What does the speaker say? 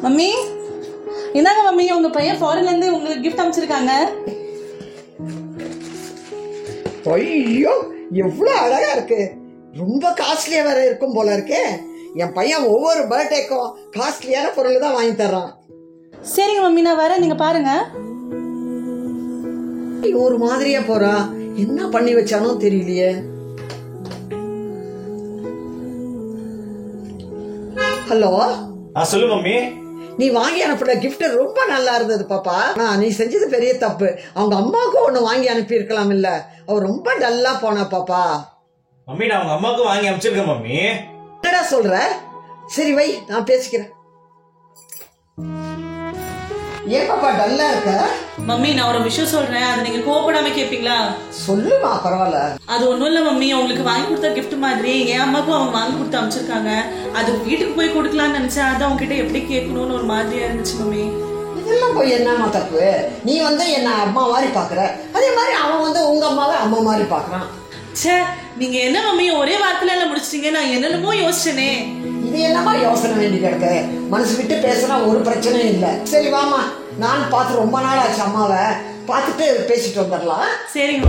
Mummy இந்தாங்க mummy, உங்க பையன் ஃபாரின்ல இருந்து உங்களுக்கு கிஃப்ட் அமைச்சிருக்காங்க. ஐயோ எவ்வளவு அழகா இருக்கு. ரொம்ப காஸ்ட்லியா வேற இருக்கும் போல இருக்கே. என் பையன் ஒவ்வொரு பர்த்டேக்கும் காஸ்ட்லியான பொருள் தான் வாங்கி தர்றான். சரிங்க மம்மி, நான் வரேன், நீங்க பாருங்க. ஒரு மாதிரியா போறா, என்ன பண்ணி வச்சானோ தெரியலையே. ஹலோ, சொல்லு மம்மி. நீ வாங்கி அனுப்பின கிஃப்ட் ரொம்ப நல்லா இருந்தது பாப்பா. நீ செஞ்சது பெரிய தப்பு. அவங்க அம்மாவுக்கும் ஒண்ணு வாங்கி அனுப்பி இருக்கலாம் இல்ல. அவ ரொம்ப டல்லா போனா பாப்பா. மம்மி நான் அவங்க அம்மாவுக்கும் வாங்கி அனுப்பிச்சிருக்கேன் மம்மி. என்னடா சொல்ற? சரி வை, நான் பேசிக்கிறேன். ஏன் பாப்பா டல்லா இருக்க? மம்மி நான் ஒரு விஷயம் சொல்றேன், அதை நீங்க கோவப்படாம கேப்பீங்களா? சொல்லுமா, பரவாயில்ல. அது ஒண்ணும் இல்ல மம்மி, அவங்களுக்கு வாங்கி கொடுத்த கிஃப்ட் மாதிரி என் அம்மாக்கும் அவங்க வாங்கி கொடுத்து அமைச்சிருக்காங்க. அது வீட்டுக்கு போய் கொடுக்கலாம்னு நினைச்சேன். அது அவங்க கிட்ட எப்படி கேட்கணும்னு ஒரு மாதிரியா இருந்துச்சு மம்மி. இதெல்லாம் போய் என்னமா தப்பு? நீ என்ன அம்மா மாதிரி பாக்குற, அதே மாதிரி அவன் உங்க அம்மாவை அம்மா மாதிரி பாக்குறான். சே, நீங்க என்ன மம்மி ஒரே வார்த்தையில எல்லாம் முடிச்சிட்டீங்க. நான் என்னென்னமோ யோசிச்சேனே. இது என்னமா யோசனை வேண்டி கிடக்கு? மனசு விட்டு பேசினா ஒரு பிரச்சனையும் இல்லை. சரி வாமா, நான் பார்த்து ரொம்ப நாள் ஆச்சு. அம்மாவை பார்த்துட்டு பேசிட்டு வந்துடலாம். சரிங்க.